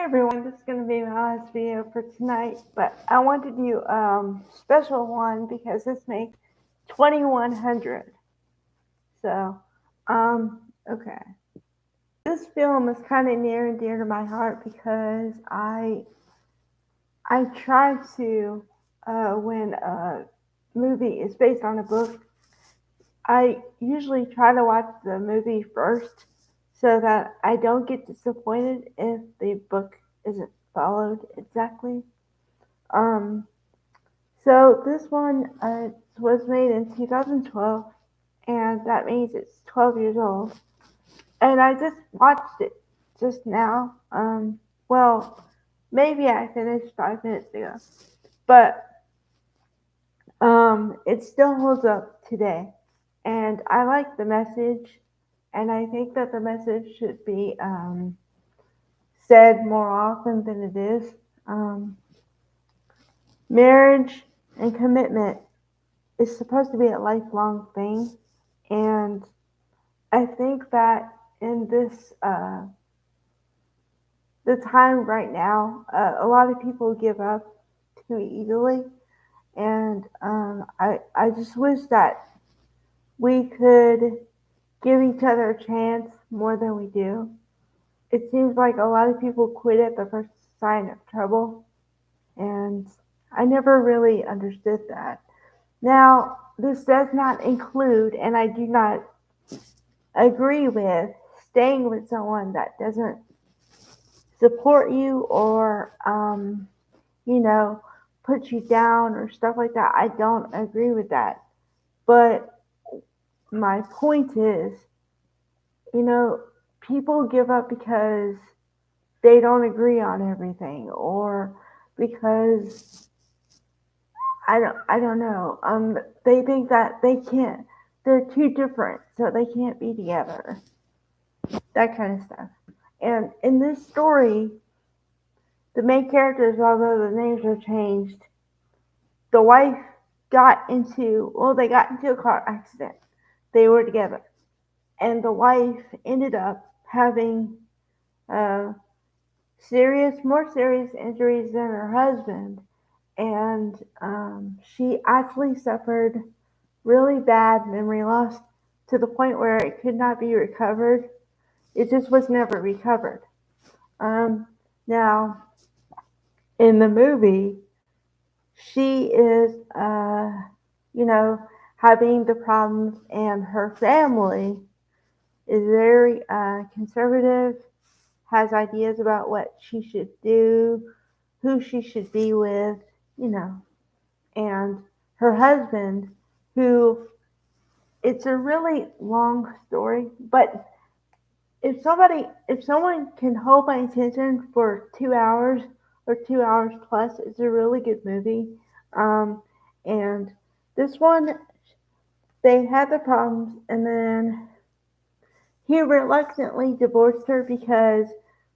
everyone, this is going to be my last video for tonight, but I want to do a special one because this makes 2100. So, okay. This film is kind of near and dear to my heart because I try to when a movie is based on a book, I usually try to watch the movie first so that I don't get disappointed if the book isn't followed exactly. Um, so this one was made in 2012, and that means it's 12 years old. And I just watched it just now. Well, maybe I finished 5 minutes ago, but it still holds up today. And I like the message, and I think that the message should be said more often than it is. Um, Marriage and commitment is supposed to be a lifelong thing, and I think that in this the time right now, a lot of people give up too easily, and I just wish that we could give each other a chance more than we do. It seems like a lot of people quit at the first sign of trouble, and I never really understood that. Now, this does not include, and I do not agree with, staying with someone that doesn't support you or, you know, put you down or stuff like that. I don't agree with that. But my point is, you know, people give up because they don't agree on everything or because I don't know. They think that they can't. They're too different, so they can't be together. That kind of stuff. And in this story, the main characters, although the names are changed, the wife they got into a car accident. They were together, and the wife ended up having uh, more serious injuries than her husband, and she actually suffered really bad memory loss to the point where it could not be recovered. It just was never recovered. Um, Now, in the movie, she is, you know, having the problems, and her family is very conservative, has ideas about what she should do, who she should be with, you know, and her husband, who it's a really long story, but if someone can hold my attention for 2 hours or 2 hours plus, it's a really good movie. Um, and this one, they had the problems, and then he reluctantly divorced her because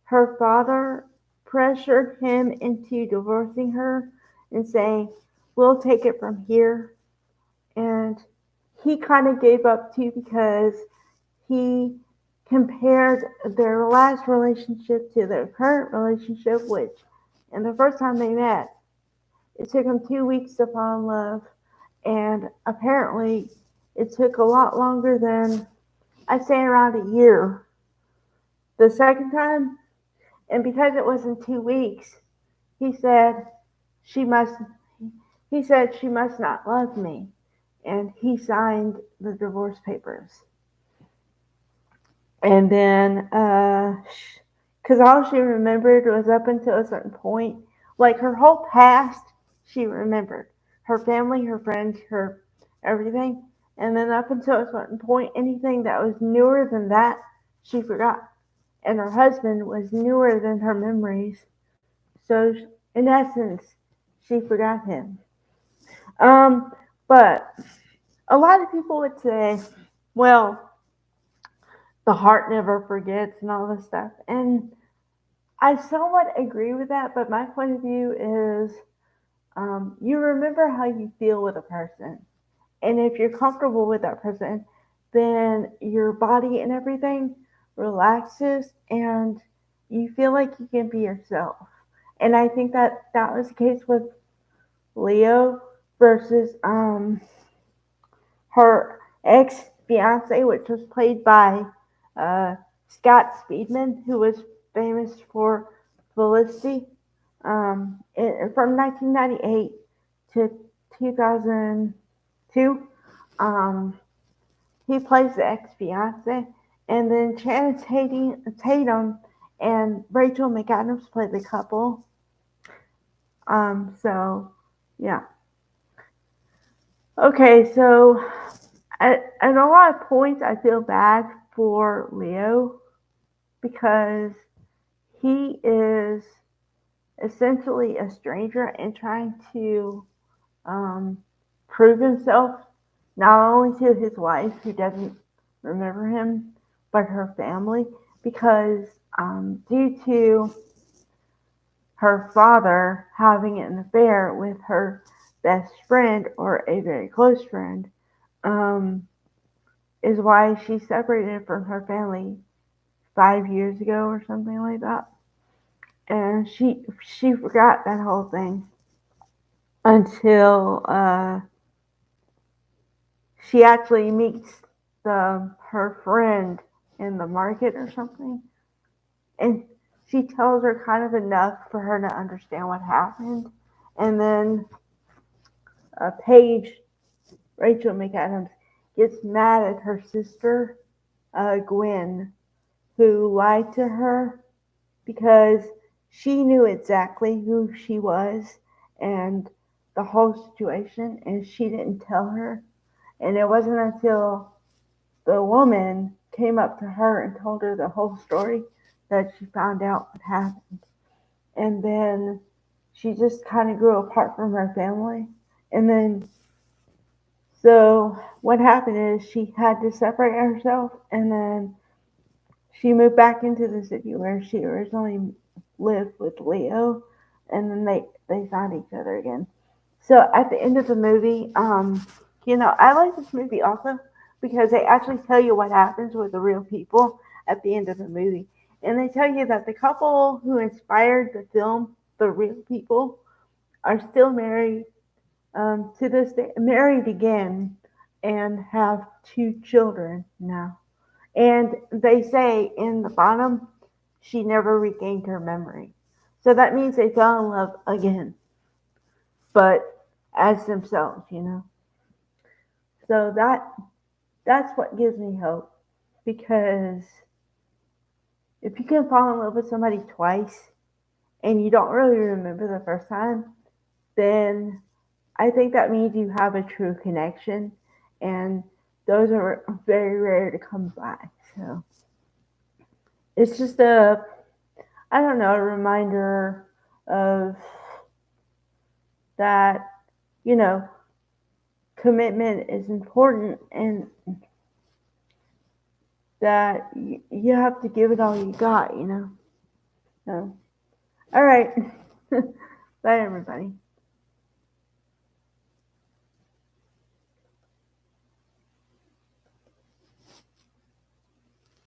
her father pressured him into divorcing her and saying, "We'll take it from here." And he kind of gave up too because he compared their last relationship to their current relationship, which, and the first time they met, it took him 2 weeks to fall in love, and apparently it took a lot longer than, I'd say, around a year the second time. And because it was in 2 weeks, he said she must he said she must not love me, and he signed the divorce papers. And then, because all she remembered was up until a certain point, like her whole past, she remembered her family, her friends, her everything. And then up until a certain point, anything that was newer than that, she forgot. And her husband was newer than her memories. So, in essence, she forgot him. Um, but a lot of people would say, well, the heart never forgets and all this stuff. And I somewhat agree with that, but my point of view is you remember how you feel with a person. And if you're comfortable with that person, then your body and everything relaxes, and you feel like you can be yourself. And I think that that was the case with Leo versus her ex fiance, which was played by uh, Scott Speedman, who was famous for Felicity, from 1998 to 2002. Um, he plays the ex fiance, and then Tatum and Rachel McAdams play the couple. So yeah. Okay, so at a lot of points, I feel bad for Leo because he is essentially a stranger and trying to um, prove himself not only to his wife, who doesn't remember him, but her family, because due to her father having an affair with her best friend or a very close friend, um, is why she separated from her family 5 years ago or something like that. And she forgot that whole thing until she actually meets her friend in the market or something, and she tells her kind of enough for her to understand what happened. And then Paige, Rachel McAdams, gets mad at her sister, Gwen, who lied to her because she knew exactly who she was and the whole situation, and she didn't tell her. And it wasn't until the woman came up to her and told her the whole story that she found out what happened. And then she just kind of grew apart from her family. And then, so what happened is she had to separate herself, and then she moved back into the city where she originally lived with Leo, and then they found each other again. So at the end of the movie, I like this movie also because they actually tell you what happens with the real people at the end of the movie, and they tell you that the couple who inspired the film, The Real People, are still married to this day, married again, and have 2 children now. And they say in the bottom, she never regained her memory. So that means they fell in love again, but as themselves. So that's what gives me hope, because if you can fall in love with somebody twice and you don't really remember the first time, then I think that means you have a true connection, and those are very rare to come by. So it's just I don't know, a reminder of that, you know, commitment is important, and that you have to give it all you got. So, all right. Bye, everybody.